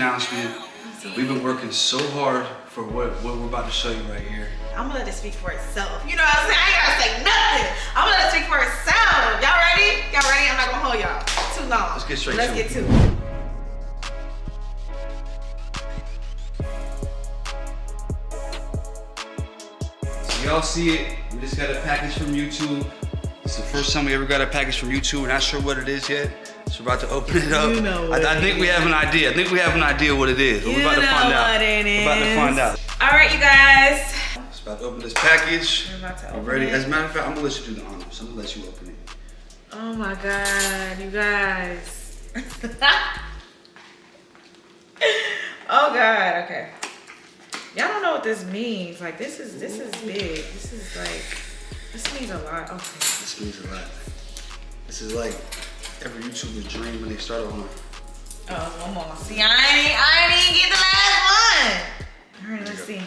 announcement. We've been working so hard for what we're about to show you right here. I'm gonna let it speak for itself. You know what I'm saying? I ain't gotta say nothing. I'm gonna let it speak for itself. Y'all ready? Y'all ready? I'm not gonna hold y'all too long. Let's get straight to it. So y'all see it. We just got a package from YouTube. It's the first time we ever got a package from YouTube. We're not sure what it is yet. So we're about to open it up. You know what I think we have an idea. I think we have an idea what it is. We're about to find out. We're about to find out. All right, you guys. It's about to open this package. We're about to open ready? it. As a matter of fact, I'm gonna let you do the honors. I'm gonna let you open it. Oh my God, you guys. Oh God, okay. Y'all don't know what this means. Like this is big. This is like, this means a lot. Okay. This means a lot. This is like every YouTuber's dream when they start on. Oh, one more. See, I didn't get the last one. All right, let's see.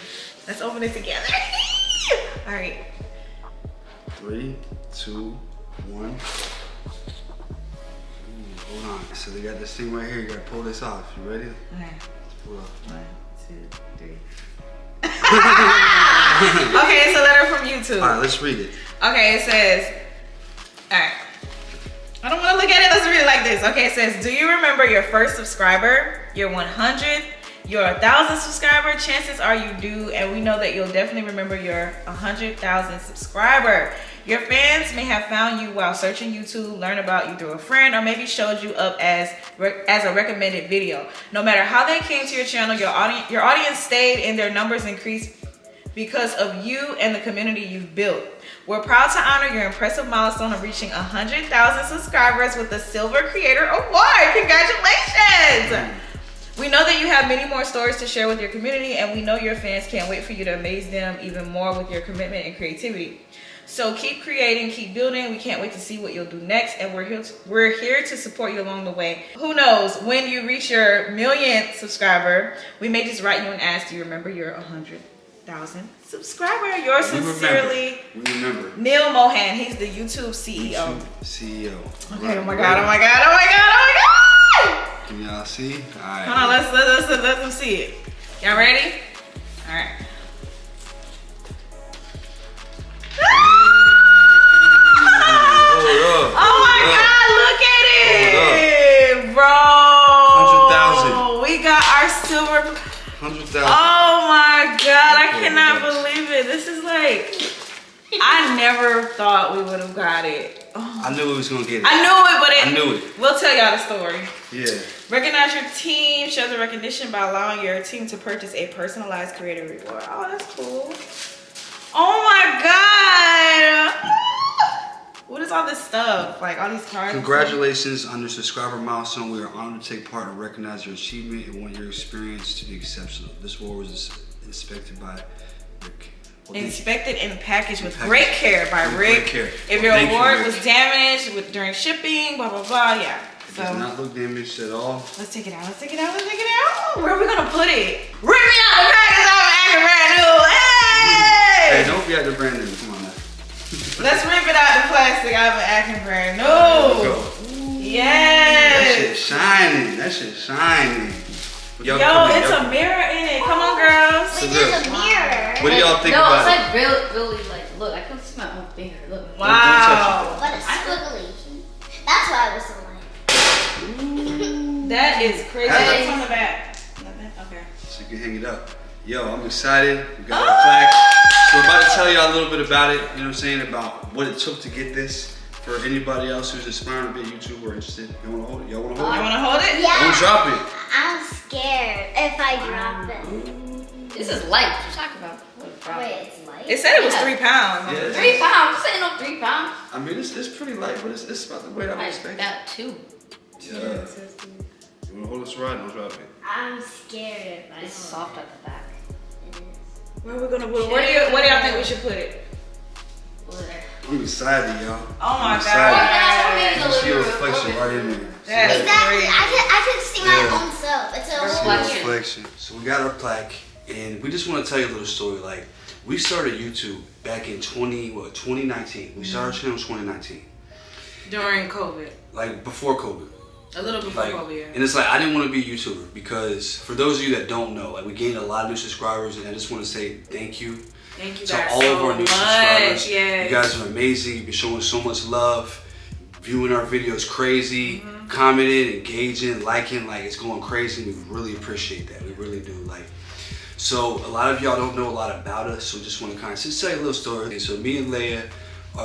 Let's open it together. All right. 3, 2, 1. Hold on. So they got this thing right here. You gotta pull this off. You ready? Okay. Let's pull it off. 1, 2, 3. Okay, it's a letter from YouTube. All right, let's read it. Okay, it says, all right. I don't want to look at it. Let's read it like this. Okay, it says, do you remember your first subscriber, your 100th, your 1,000th subscriber? Chances are you do, and we know that you'll definitely remember your 100,000th subscriber. Your fans may have found you while searching YouTube, learned about you through a friend, or maybe showed you up as a recommended video. No matter how they came to your channel, your audience stayed and their numbers increased because of you and the community you've built. We're proud to honor your impressive milestone of reaching 100,000 subscribers with the Silver Creator Award. Congratulations! We know that you have many more stories to share with your community, and we know your fans can't wait for you to amaze them even more with your commitment and creativity. So keep creating, keep building. We can't wait to see what you'll do next, and we're here to support you along the way. Who knows, when you reach your 1,000,000th subscriber, we may just write you and ask, do you remember your 100,000 subscriber? Yours sincerely, Neil Mohan. He's the YouTube CEO. CEO. Okay, right, oh my God, oh my God, oh my God, oh my God! Can y'all see? All right. Hold on, let them see it. Y'all ready? All right. Oh my God, look at it, bro. 100,000. We got our silver. 100,000. Oh my God, I cannot believe it. This is like, I never thought we would have got it. Oh. I knew we was gonna get it. I knew it, but I knew it. We'll tell y'all the story. Yeah. Recognize your team. Show the recognition by allowing your team to purchase a personalized creator reward. Oh, that's cool. Oh my God. What is all this stuff? Like all these cards? Congratulations on your subscriber milestone. We are honored to take part and recognize your achievement and want your experience to be exceptional. This award was inspected by Rick. Inspected and packaged with great care by Rick. Great care. If your award was damaged during shipping, blah, blah, blah, yeah. So, it does not look damaged at all. Let's take it out, let's take it out, let's take it out. Where are we gonna put it? Rip me out the package, I'm acting brand new. Hey! Hey, don't be acting brand new, come on now. Let's rip it out the plastic, I'm acting brand new. There we go. Yes! That shit shining, that shit shining. Yo, it's a mirror in it. Come on, girls. Wait, there's a mirror. What do y'all think no, about it's it? like really like, look, I can smell my finger. Look. Wow. What a squiggly. That's why I was so like. That is crazy. What's on the back? Okay. So you can hang it up. Yo, I'm excited. We got our plaque. So we're about to tell y'all a little bit about it, you know what I'm saying, about what it took to get this. For anybody else who's aspiring to be a YouTuber or interested, you wanna hold it? Y'all wanna hold it? You wanna hold it? Yeah. Don't drop it. I'm scared if I drop it. This is light. What you talking about? Wait, it's light? It said it was 3 pounds. Yeah. 3 pounds? This ain't no 3 pounds. I mean, it's pretty light, but it's about the weight I would expect. About 2. Yeah. You wanna hold this right? Don't drop it. I'm scared. It's soft at the back. It is. Where are we gonna put it? Where do y'all think we should put it? I'm excited, y'all. Oh my God. I can see your reflection right in there. Exactly. I can see my own self. It's a reflection. So we got our plaque, and we just want to tell you a little story. Like, we started YouTube back in 2019. We started our channel in 2019. During COVID. Like before COVID. A little before like, COVID, yeah. And it's like, I didn't want to be a YouTuber because for those of you that don't know, like we gained a lot of new subscribers, and I just want to say thank you. Thank you to guys all so of our new much. subscribers. Yes. You guys are amazing. You've been showing so much love, viewing our videos crazy, commenting, engaging, liking, like it's going crazy. We really appreciate that. We really do. Like, so a lot of y'all don't know a lot about us, so just want to kind of just tell you a little story. And so me and Leia,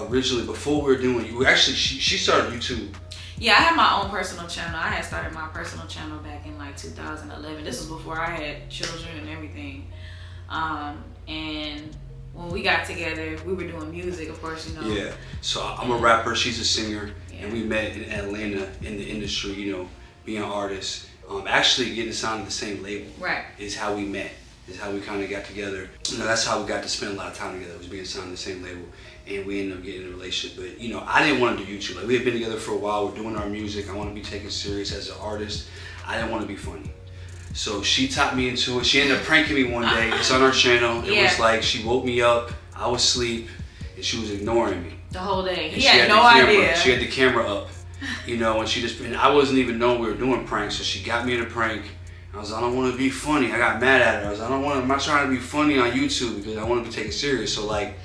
originally, before we were doing, she started YouTube. Yeah, I had my own personal channel. I had started my personal channel back in like 2011. This was before I had children and everything. And when we got together, we were doing music, of course, you know. Yeah. So I'm a rapper. She's a singer, yeah. and we met in Atlanta in the industry. You know, being artists. Actually, getting signed to the same label. Right. Is how we met. Is how we kind of got together. You know, that's how we got to spend a lot of time together. Was being signed to the same label, and we ended up getting in a relationship. But you know, I didn't want to do YouTube. Like we had been together for a while. We're doing our music. I want to be taken serious as an artist. I didn't want to be funny. So she taught me into it. She ended up pranking me one day. It's on our channel. It was like she woke me up. I was asleep, and she was ignoring me the whole day. And he had no idea. She had the camera up, you know, and I wasn't even knowing we were doing pranks. So she got me in a prank. I was like, I don't want to be funny. I got mad at her. I was like, I'm not trying to be funny on YouTube because I want to be taken serious. So like,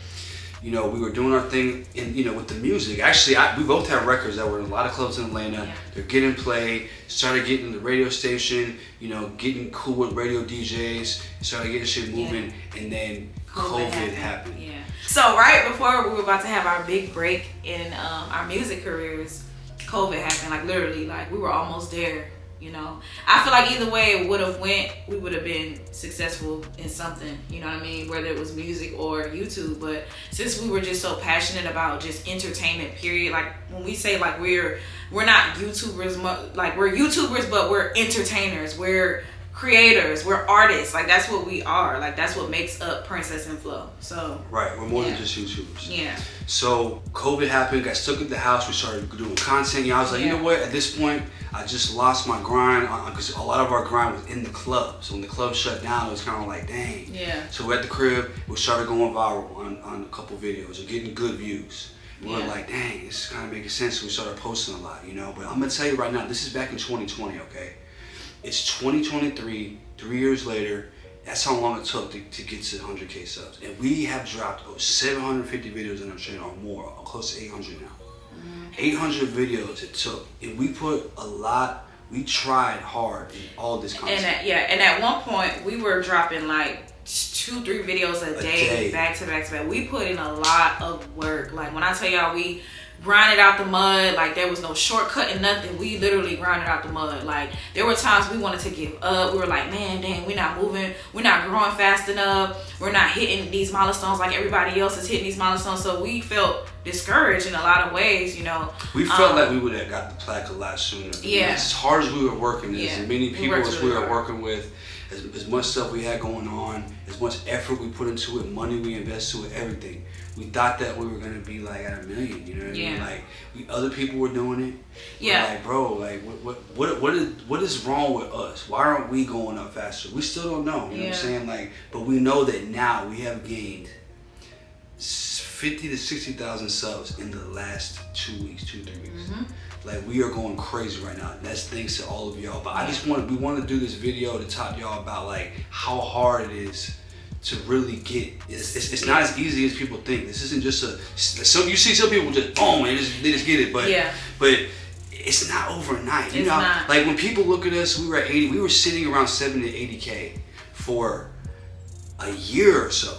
you know, we were doing our thing, and you know, with the music. Actually, we both have records that were in a lot of clubs in Atlanta. Yeah. They're getting played. Started getting the radio station. You know, getting cool with radio DJs. Started getting shit moving, and then COVID happened. Yeah. So right before we were about to have our big break in our music careers, COVID happened. Like literally, like we were almost there. You know, I feel like either way it would have went, we would have been successful in something, you know what I mean, whether it was music or YouTube. But since we were just so passionate about just entertainment, period, like when we say like we're not YouTubers, like we're YouTubers, but we're entertainers, we're creators, we're artists, like that's what we are, like that's what makes up PrincessxPhlo. So right, we're more than just YouTubers. Yeah. So COVID happened, got stuck at the house, we started doing content. You know, I was like, you know what, at this point I just lost my grind, because a lot of our grind was in the club. So when the club shut down, it was kind of like, dang. Yeah. So we're at the crib, we started going viral on a couple videos and getting good views. We were like, dang, this is kind of making sense. So we started posting a lot, you know. But I'm gonna tell you right now, this is back in 2020, okay? It's 2023, 3 years later. That's how long it took to get to 100K subs. And we have dropped 750 videos on our channel or more, close to 800 now. 800 videos it took. And we put a lot, we tried hard in all this content. And at one point, we were dropping like 2-3 videos a day, back to back to back. We put in a lot of work. Like when I tell y'all we grinded out the mud, like there was no shortcut and nothing. We literally grinded out the mud. Like there were times we wanted to give up. We were like, man, dang, we're not moving, we're not growing fast enough, we're not hitting these milestones like everybody else is hitting these milestones. So we felt discouraged in a lot of ways, you know. We felt like we would have got the plaque a lot sooner. Yeah. As hard as we were working, as many people as we were working with, as much stuff we had going on, as much effort we put into it, money we invested into it, everything. We thought that we were gonna be like at 1 million, you know what I mean? Like other people were doing it. Yeah. We're like, bro, like what is wrong with us? Why aren't we going up faster? We still don't know. You know what I'm saying? Like, but we know that now we have gained 50 to 60,000 subs in the last 2 weeks, 2-3 weeks. Like we are going crazy right now. That's thanks to all of y'all. But we want to do this video to talk to y'all about like how hard it is to really get. It's not as easy as people think. This isn't just you see some people just boom and they just get it, but it's not overnight. You know, like when people look at us, we were at 80. We were sitting around 70 to 80K for a year or so.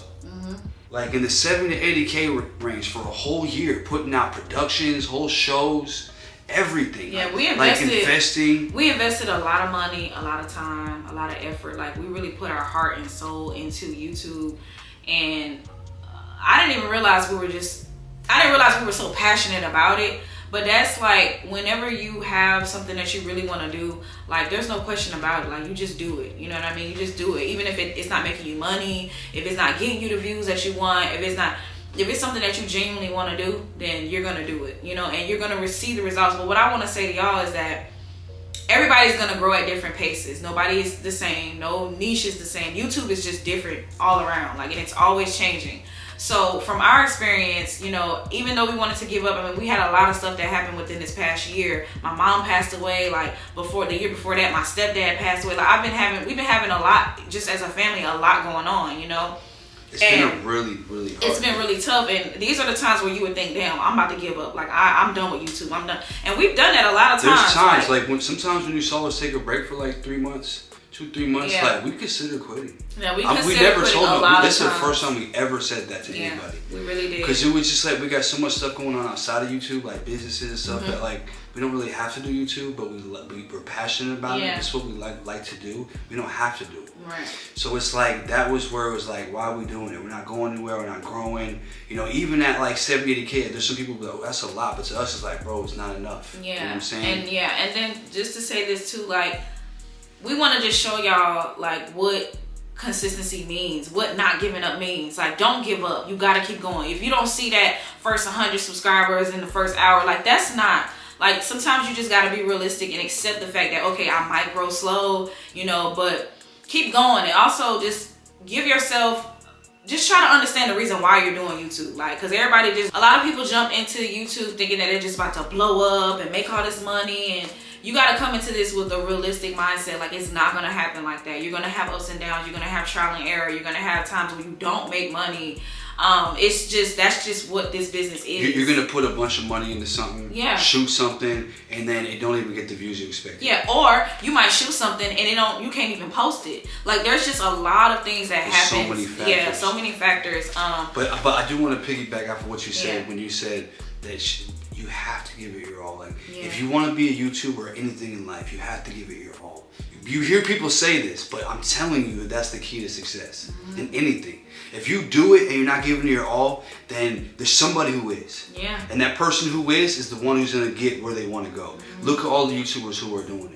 Like in the 70 to 80K range for a whole year, putting out productions, whole shows, everything. Yeah, we invested. We invested a lot of money, a lot of time, a lot of effort. Like we really put our heart and soul into YouTube, and I didn't even realize we were so passionate about it. But that's like whenever you have something that you really want to do, like there's no question about it. Like you just do it. You know what I mean? You just do it. Even if it's not making you money, if it's not getting you the views that you want, if it's something that you genuinely want to do, then you're gonna do it. You know, and you're gonna receive the results. But what I want to say to y'all is that everybody's gonna grow at different paces. Nobody is the same. No niche is the same. YouTube is just different all around. Like, and it's always changing. So from our experience, you know, even though we wanted to give up, I mean, we had a lot of stuff that happened within this past year. My mom passed away, like the year before that, my stepdad passed away. Like we've been having a lot, just as a family, a lot going on, you know. It's been a really, really hard. It's been really tough, and these are the times where you would think, damn, I'm about to give up. Like, I'm done with YouTube. I'm done. And we've done that a lot of times. There's times, like sometimes when you saw us take a break for like 3 months, 2-3 months, like we consider quitting. Yeah, we never quitting a lot of times. This is the first time we ever said that to anybody. We really did. Because it was just like we got so much stuff going on outside of YouTube, like businesses and stuff that like we don't really have to do YouTube, but we're passionate about it. It's what we like to do. We don't have to do it. Right. So it's like that was where it was like, why are we doing it? We're not going anywhere. We're not growing. You know, even at like 70-80K, there's some people who go, oh, that's a lot, but to us it's like, bro, it's not enough. Yeah. You know what I'm saying? And then just to say this too, like, we want to just show y'all like what consistency means, what not giving up means. Like, don't give up. You gotta keep going. If you don't see that first 100 subscribers in the first hour, like, that's not, like, sometimes you just gotta be realistic and accept the fact that, okay, I might grow slow, you know, but keep going. And also just give yourself, just try to understand the reason why you're doing YouTube. Like, because everybody just, a lot of people jump into YouTube thinking that they're just about to blow up and make all this money, and you got to come into this with a realistic mindset. Like, it's not going to happen like that. You're going to have ups and downs. You're going to have trial and error. You're going to have times when you don't make money. It's just, that's just what this business is. You're going to put a bunch of money into something, shoot something, and then it don't even get the views you expect. Yeah, or you might shoot something and you can't even post it. Like, there's just a lot of things that happen. So many factors. Yeah, so many factors. But I do want to piggyback off of what you said when you said that you have to give it your all. Like, if you want to be a YouTuber or anything in life, you have to give it your all. You hear people say this, but I'm telling you that's the key to success in anything. If you do it and you're not giving it your all, then there's somebody who is. Yeah. And that person who is the one who's going to get where they want to go. Look at all the YouTubers who are doing it.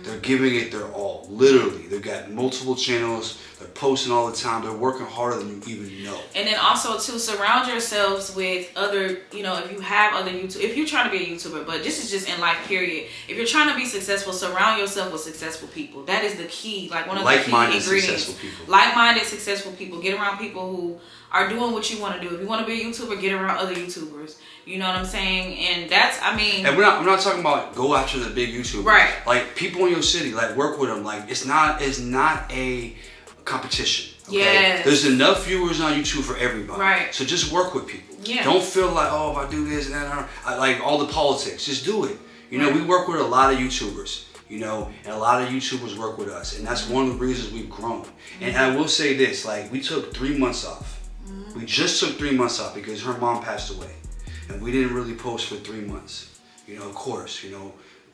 They're giving it their all, literally. They've got multiple channels. They're posting all the time. They're working harder than you even know. And then also to surround yourselves with other, you know, if you have other YouTube, if you're trying to be a YouTuber, but this is just in life, period. If you're trying to be successful, surround yourself with successful people. That is the key, like one of the key ingredients. Successful people. Like-minded, successful people. Get around people who are doing what you want to do. If you want to be a YouTuber, get around other YouTubers. You know what I'm saying? And that's, I mean... And we're not talking about go after the big YouTubers. Right. Like, people in your city, like, work with them. Like, it's not a competition. Okay? Yes. There's enough viewers on YouTube for everybody. Right. So just work with people. Yeah. Don't feel like, oh, if I do this and that, like all the politics. Just do it. You know, we work with a lot of YouTubers. You know, and a lot of YouTubers work with us. And that's one of the reasons we've grown. And I will say this, like, we took 3 months off. We just took 3 months off because her mom passed away. And we didn't really post for 3 months. You know, of course, you know.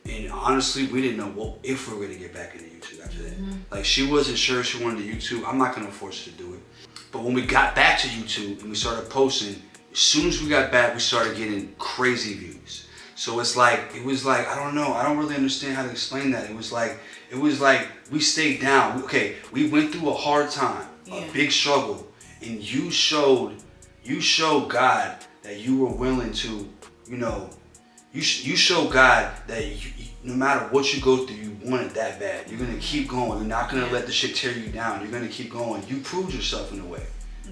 And honestly, we didn't know if we were going to get back into YouTube after that. Like, she wasn't sure she wanted to YouTube. I'm not going to force her to do it. But when we got back to YouTube and we started posting, as soon as we got back, we started getting crazy views. So it was like, I don't know. I don't really understand how to explain that. It was like we stayed down. Okay, we went through a hard time, a big struggle. And you showed God that you were willing to, you know, you show God that no matter what you go through, you want it that bad. You're going to keep going. You're not going to let the shit tear you down. You're going to keep going. You proved yourself in a way,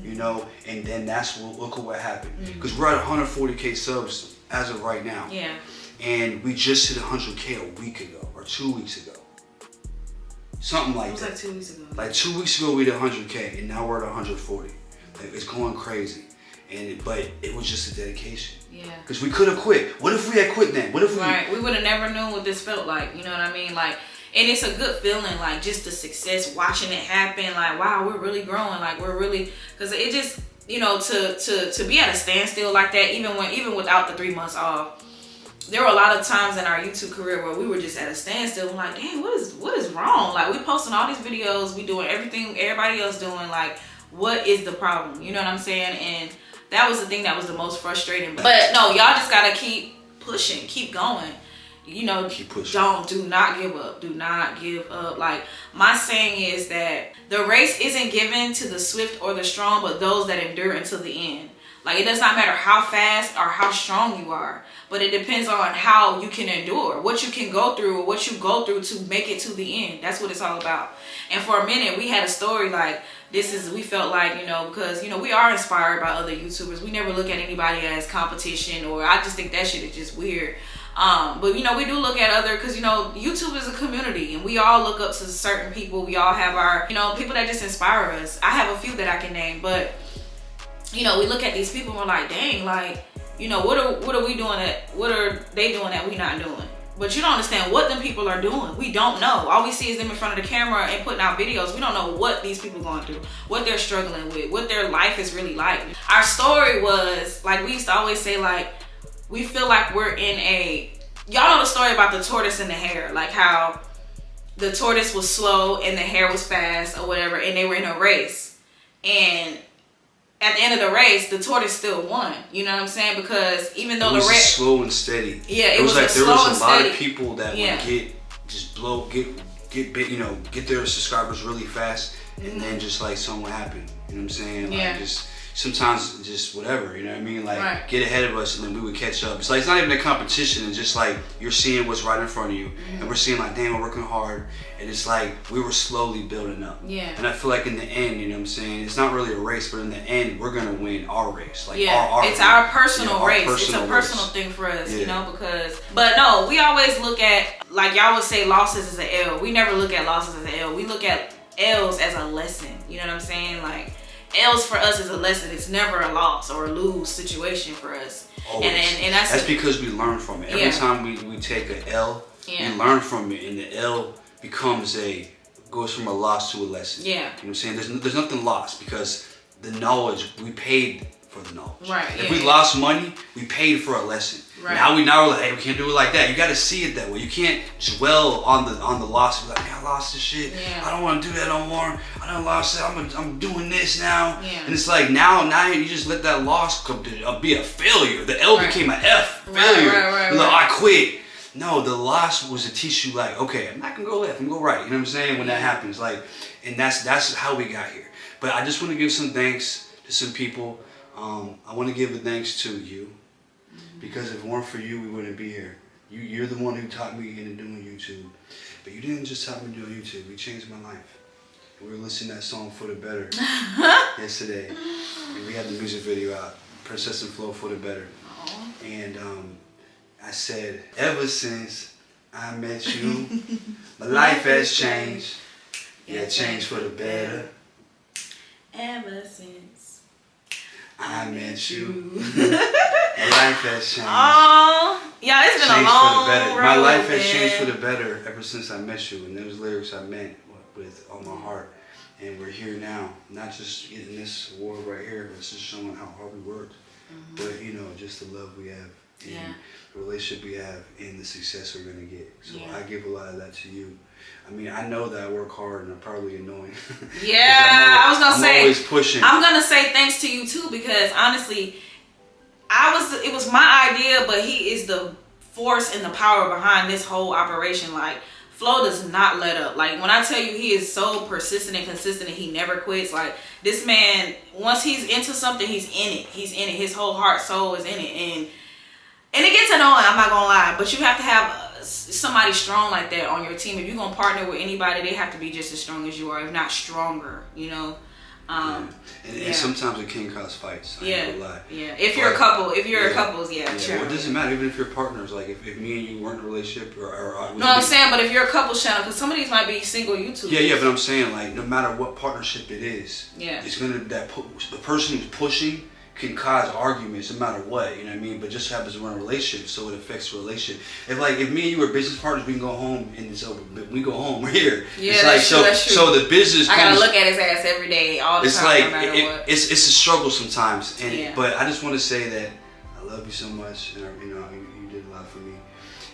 you know, and then look at what happened. Because we're at 140K subs as of right now. Yeah. And we just hit 100K a week ago or 2 weeks ago. Something like that. It was like 2 weeks ago. Like 2 weeks ago we did 100K and now we're at 140. Like, it's going crazy. But it was just a dedication. Yeah. Because we could have quit. What if we had quit then? What if we... Right. We would have never known what this felt like. You know what I mean? Like, and it's a good feeling, like, just the success, watching it happen. Like, wow, we're really growing. Like, we're really... Because it just, you know, to be at a standstill like that, even without the 3 months off, there were a lot of times in our YouTube career where we were just at a standstill. I'm like, dang, what is wrong? Like, we posting all these videos. We doing everything everybody else doing. Like, what is the problem? You know what I'm saying? And that was the thing that was the most frustrating. But no, y'all just gotta keep pushing, keep going. You know, keep pushing. Do not give up. Do not give up. Like, my saying is that the race isn't given to the swift or the strong, but those that endure until the end. Like, it does not matter how fast or how strong you are, but it depends on how you can endure, what you can go through, or what you go through to make it to the end. That's what it's all about. And for a minute, we had a story like, we felt like, you know, because, you know, we are inspired by other YouTubers. We never look at anybody as competition, or I just think that shit is just weird. But, you know, we do look at other, because, you know, YouTube is a community, and we all look up to certain people. We all have our, you know, people that just inspire us. I have a few that I can name, but, you know, we look at these people and we're like, dang, like, you know, what are we doing what are they doing that we not doing? But you don't understand what them people are doing. We don't know. All we see is them in front of the camera and putting out videos. We don't know what these people going through, what they're struggling with, what their life is really like. Our story was, like we used to always say, like, we feel like we're in a, y'all know the story about the tortoise and the hare, like how the tortoise was slow and the hare was fast or whatever, and they were in a race. And at the end of the race, the tortoise still won. You know what I'm saying? Because even though the race slow and steady. Yeah, it was like a there slow was and a lot steady. of people that would get big, you know, get their subscribers really fast, and then just like something would happen. You know what I'm saying? Like just sometimes just whatever, you know what I mean? Like get ahead of us and then we would catch up. It's like, it's not even a competition. It's just like you're seeing what's right in front of you, and we're seeing like, damn, we're working hard, and it's like we were slowly building up. Yeah. And I feel like in the end, you know what I'm saying, it's not really a race, but in the end, we're gonna win our race. Like it's our personal race. Our it's a personal thing for us, Yeah. you know, because, but no, we always look at, like y'all would say, losses as an L. We never look at losses as an L. We look at L's as a lesson. You know what I'm saying? Like, L's for us is a lesson. It's never a loss or a lose situation for us. Always. And that's because we learn from it. Every time we take an L, we learn from it, and the L becomes goes from a loss to a lesson. Yeah. You know what I'm saying? There's nothing lost, because the knowledge, we paid for the knowledge. Right. If we lost money, we paid for a lesson. Right. Now we're like, hey, we can't do it like that. You got to see it that way. You can't dwell on the loss. Be like, man, I lost this shit. Yeah. I don't want to do that no more. I done lost it. I'm doing this now. Yeah. And it's like now you just let that loss be a failure. The L became an F. Failure. Right. Like, I quit. No, the loss was to teach you, like, okay, I'm not gonna go left, I'm gonna go right. You know what I'm saying? When that happens, like, and that's how we got here. But I just want to give some thanks to some people. I want to give a thanks to you, because if it weren't for you, we wouldn't be here. You're the one who taught me into doing YouTube. But you didn't just taught me to do YouTube. You changed my life. We were listening to that song For the Better yesterday. And we had the music video out, PrincessxPhlo For the Better. And I said, ever since I met you, my life has changed. Yeah, changed for the better. Ever since I met you, my life has changed. Oh, yeah, it's been a long road. My life has changed for the better ever since I met you. And those lyrics I meant with all my heart. And we're here now, not just getting this award right here, it's just showing how hard we worked. But, you know, just the love we have, and the relationship we have, and the success we're going to get. So I give a lot of that to you. I mean, I know that I work hard and I'm probably annoying. Yeah, I was going to say, I'm always pushing. I'm going to say thanks to you too, because honestly, it was my idea, but he is the force and the power behind this whole operation. Like, Flo does not let up. Like, when I tell you he is so persistent and consistent and he never quits, like, this man, once he's into something, he's in it. He's in it. His whole heart, soul is in it. And it gets annoying, I'm not gonna lie, but you have to have somebody strong like that on your team. If you're gonna partner with anybody, they have to be just as strong as you are, if not stronger, you know? And sometimes it can cause fights. I ain't gonna lie. Yeah. If you're a couple, sure. Well, it doesn't matter, even if you're partners. Like if me and you weren't in a relationship, no, I'm saying, but if you're a couple channel, because some of these might be single YouTubers. Yeah, but I'm saying, like, no matter what partnership it is, it's gonna the person who's pushing can cause arguments no matter what, you know what I mean? But just happens to run a relationship, so it affects the relationship. If me and you were business partners, we can go home, and so we go home, we're here. Yeah, it's that's like, true. So the business I gotta look at his ass every day, all the time, like, no matter what. It's a struggle sometimes, but I just want to say that I love you so much, and you know, you did a lot for me,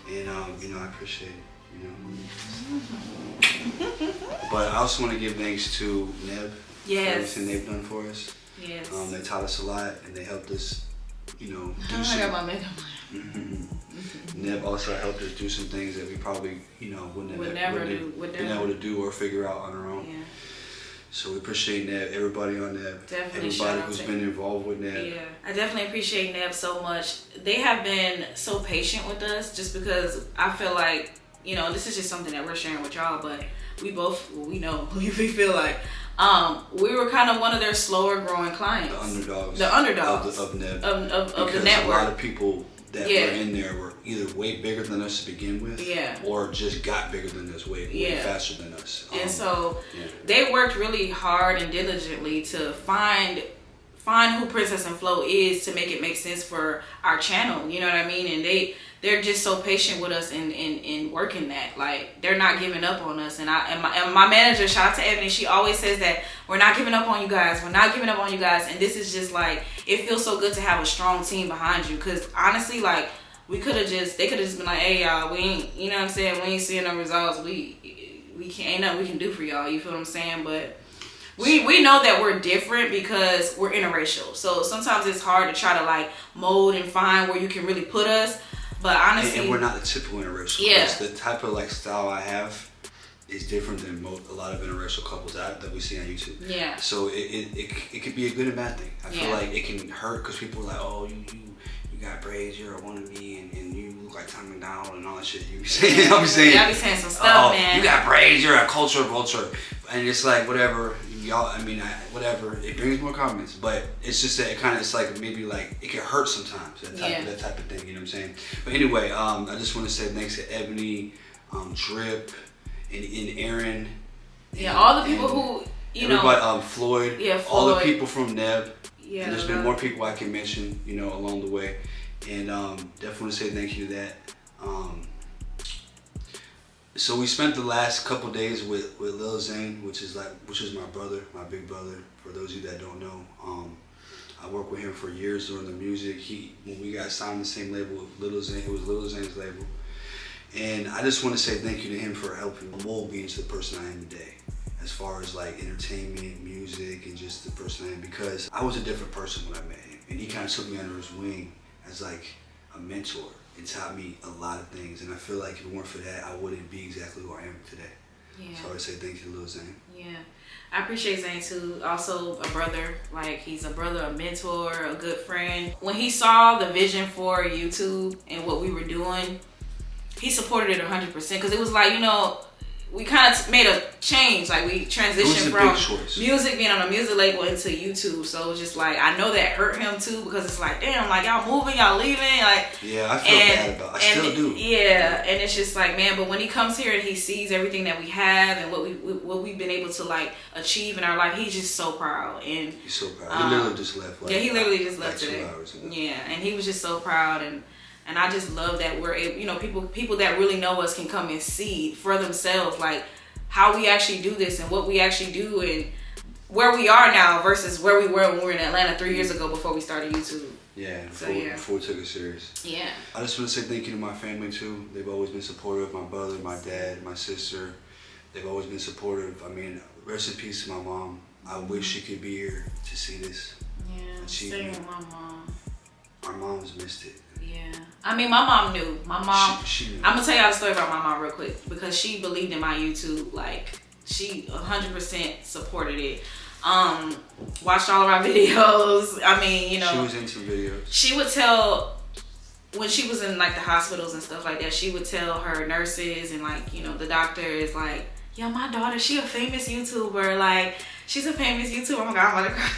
and you know, I appreciate it, you know. But I also want to give thanks to Neb for everything they've done for us. Yes. They taught us a lot, and they helped us, you know, do I got my makeup on. Neb also helped us do some things that we probably, you know, wouldn't been able to do or figure out on our own. Yeah. So we appreciate Neb, everybody on Neb, everybody who's been involved with Neb. Yeah, I definitely appreciate Neb so much. They have been so patient with us, just because I feel like, you know, this is just something that we're sharing with y'all, but we both, we know, we feel like We were kind of one of their slower growing clients. The underdogs. Of Neb. Of the network. A lot of people that were in there were either way bigger than us to begin with, or just got bigger than us way faster than us. And so they worked really hard and diligently to find who PrincessxPhlo is, to make it make sense for our channel. You know what I mean? And they're just so patient with us in working that. Like, they're not giving up on us. And my manager, shout out to Ebony, she always says that we're not giving up on you guys. We're not giving up on you guys. And this is just like, it feels so good to have a strong team behind you. Because honestly, like, they could have just been like, hey y'all, we ain't, you know what I'm saying, we ain't seeing no results. We can't, ain't nothing we can do for y'all. You feel what I'm saying? But we know that we're different because we're interracial. So sometimes it's hard to try to like mold and find where you can really put us. But honestly, and we're not the typical interracial. Yeah. The type of like style I have is different than a lot of interracial couples that we see on YouTube. Yeah. So it could be a good and bad thing. I feel like it can hurt because people are like, oh, you got braids, you're a wannabe, and you look like Tom McDonald and all that shit. You be saying, I'll be saying some stuff, man. You got braids, you're a culture vulture, and it's like whatever. Y'all, I mean, whatever. It brings more comments, but it's just that it's like maybe like it can hurt sometimes. That type of thing. You know what I'm saying? But anyway, I just want to say thanks to Ebony, Drip, and Aaron. Yeah, all the people who everybody, Floyd. Yeah, Floyd. All the people from Neb. Yeah. And there's been more people I can mention, along the way, and definitely want to say thank you to that. So we spent the last couple days with Lil Zane, which is my brother, my big brother. For those of you that don't know, I worked with him for years doing the music. When we got signed to the same label with Lil Zane, it was Lil Zane's label. And I just want to say thank you to him for helping mold me into the person I am today, as far as like entertainment, music, and just the person I am, because I was a different person when I met him, and he kind of took me under his wing as like a mentor. It taught me a lot of things, and I feel like if it weren't for that, I wouldn't be exactly who I am today. Yeah. So I would say thank you to Lil Zane. Yeah. I appreciate Zane too. Also a brother. Like, he's a brother, a mentor, a good friend. When he saw the vision for YouTube and what we were doing, he supported it 100%. Because it was like, we kind of made a change. Like, we transitioned from music, being on a music label, into YouTube. So it was just like, I know that hurt him too, because it's like, damn, like, y'all moving, y'all leaving, like. Yeah, I feel bad about it. I still do. Yeah, and it's just like, man, but when he comes here and he sees everything that we have and what we've been able to like achieve in our life, he's just so proud. And he's so proud. He literally just left. Like, he literally just left like today. 2 hours ago. Yeah, and he was just so proud, and I just love that we're able, people that really know us can come and see for themselves, like, how we actually do this and what we actually do and where we are now versus where we were when we were in Atlanta 3 years ago before we started YouTube. Yeah, before we took it serious. Yeah. I just want to say thank you to my family too. They've always been supportive. My brother, my dad, my sister. They've always been supportive. I mean, rest in peace to my mom. I wish she could be here to see this. Yeah, same with my mom. Our moms missed it. Yeah. I mean, my mom knew. My mom, she knew. I'm going to tell y'all a story about my mom real quick, because she believed in my YouTube. Like, she 100% supported it. Watched all of our videos. I mean, she was into videos. She would tell, when she was in like the hospitals and stuff like that, she would tell her nurses and like, the doctors, like, yeah, my daughter, she a famous YouTuber. Like, she's a famous YouTuber. Oh my God, I'm about to cry.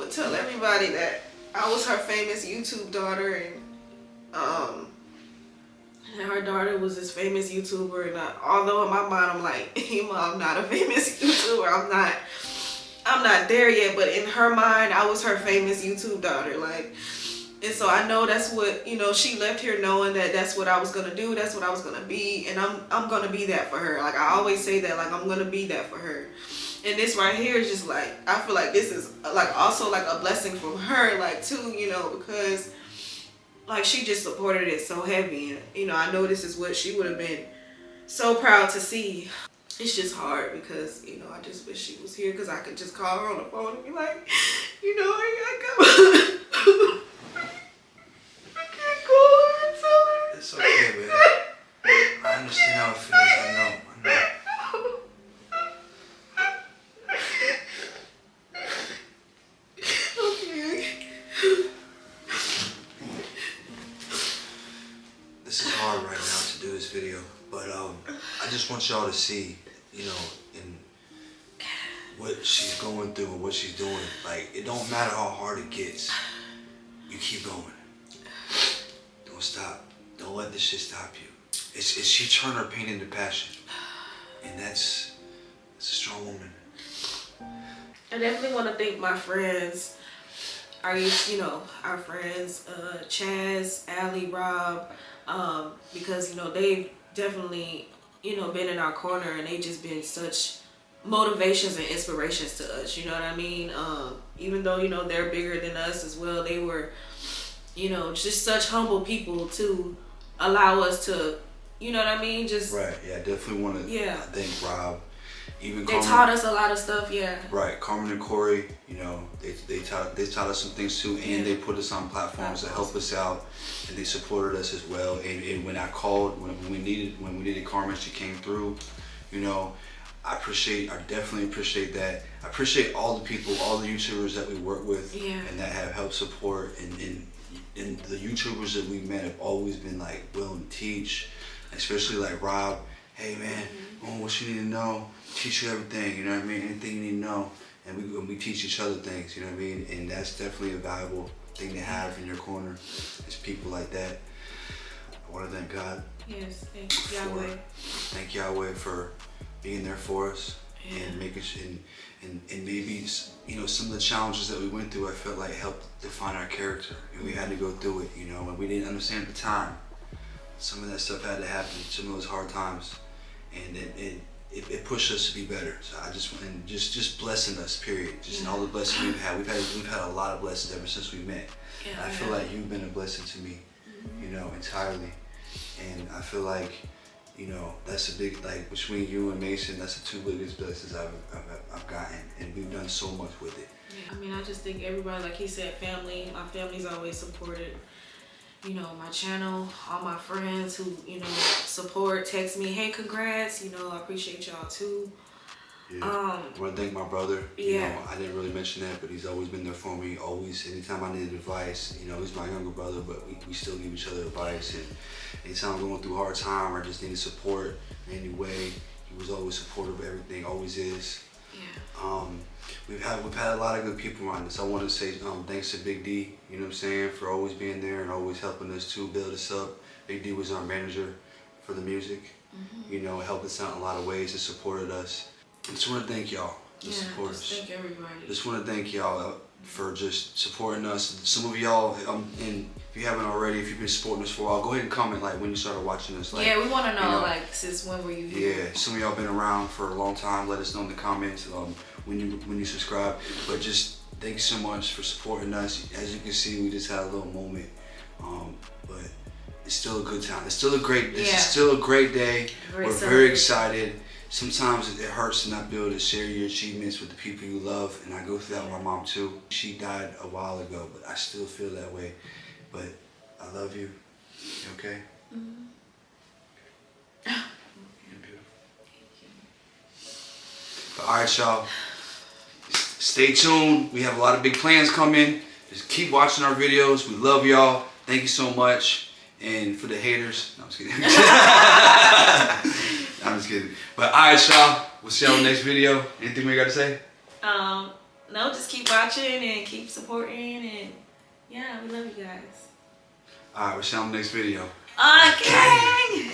to tell everybody that I was her famous YouTube daughter, and her daughter was this famous YouTuber, and although in my mind I'm like, I'm not a famous YouTuber, I'm not there yet, but in her mind I was her famous YouTube daughter, like. And so I know that's what, you know, she left here knowing that that's what I was gonna do, that's what I was gonna be, and I'm gonna be that for her. Like, I always say that, like, I'm gonna be that for her. And this right here is just like, I feel like this is like also like a blessing from her, like, too, you know, because like she just supported it so heavy, and you know, I know this is what she would have been so proud to see. It's just hard because, you know, I just wish she was here because I could just call her on the phone and be like, you know, I got It's okay, baby. I understand how it feels. I know. Okay. This is hard right now to do this video, but I just want y'all to see, you know, in what she's going through and what she's doing. Like, it don't matter how hard it gets. You keep going. Don't stop. Don't let this shit stop you. She turned her pain into passion, and that's a strong woman. I definitely want to thank my friends, our friends, Chaz, Allie, Rob, because, you know, they've definitely, you know, been in our corner, and they just been such motivations and inspirations to us, you know what I mean? Even though, you know, they're bigger than us as well, they were, you know, just such humble people to allow us to, you know what I mean? Just right. Yeah, definitely want to thank Rob. Even they Carmen, taught us a lot of stuff. Yeah. Right, Carmen and Corey. You know, they taught us some things too, and they put us on platforms to help us out, and they supported us as well. And when I called, when we needed Carmen, she came through. You know, I definitely appreciate that. I appreciate all the people, all the YouTubers that we work with, and that have helped support, and the YouTubers that we've met have always been like willing to teach, especially like Rob. Hey man, what you need to know, teach you everything, you know what I mean? Anything you need to know, and we teach each other things, you know what I mean? And that's definitely a valuable thing to have in your corner, is people like that. I want to thank God. Yes, thank Yahweh. Thank Yahweh for being there for us, and making and maybe, you know, some of the challenges that we went through, I felt like helped define our character, and we had to go through it, you know, and we didn't understand at the time. Some of that stuff had to happen, some of those hard times, and it pushed us to be better. So I just blessing us, period. Just all the blessings we've had a lot of blessings ever since we met. Yeah, I feel like you've been a blessing to me, you know, entirely, and I feel like, you know, that's a big, like, between you and Mason, that's the two biggest blessings I've gotten, and we've done so much with it. Yeah, I mean, I just think everybody, like he said, family. My family's always supported, you know, my channel, all my friends who, you know, support, text me, hey, congrats, you know, I appreciate y'all too. Yeah. I want to thank my brother. You know, I didn't really mention that, but he's always been there for me. Always, anytime I needed advice, you know, he's my younger brother, but we still give each other advice. And anytime I'm going through a hard time or just needed support in any way, he was always supportive of everything, always is. Yeah. We've had a lot of good people around us. I want to say thanks to Big D, you know what I'm saying, for always being there and always helping us to build us up. Big D was our manager for the music, you know, helped us out in a lot of ways and supported us. I just want to thank y'all, the supporters. Just thank everybody. Just want to thank y'all for just supporting us. Some of y'all, and if you haven't already, if you've been supporting us for a while, go ahead and comment like when you started watching us. Like, yeah, we want to know, like, since when were you here? Yeah, some of y'all been around for a long time. Let us know in the comments when you subscribe. But just thank you so much for supporting us. As you can see, we just had a little moment, but it's still a good time. It's still a great. This is still a great day. We're very excited. Sometimes it hurts to not be able to share your achievements with the people you love, and I go through that with my mom too. She died a while ago, but I still feel that way. But I love you. You okay? You're beautiful. But all right, y'all. Stay tuned. We have a lot of big plans coming. Just keep watching our videos. We love y'all. Thank you so much. And for the haters, no, I'm just kidding. I'm just kidding. But all right, y'all. We'll see y'all in the next video. Anything we got to say? no, just keep watching and keep supporting, and yeah, we love you guys. All right, we'll see you on the next video. Okay.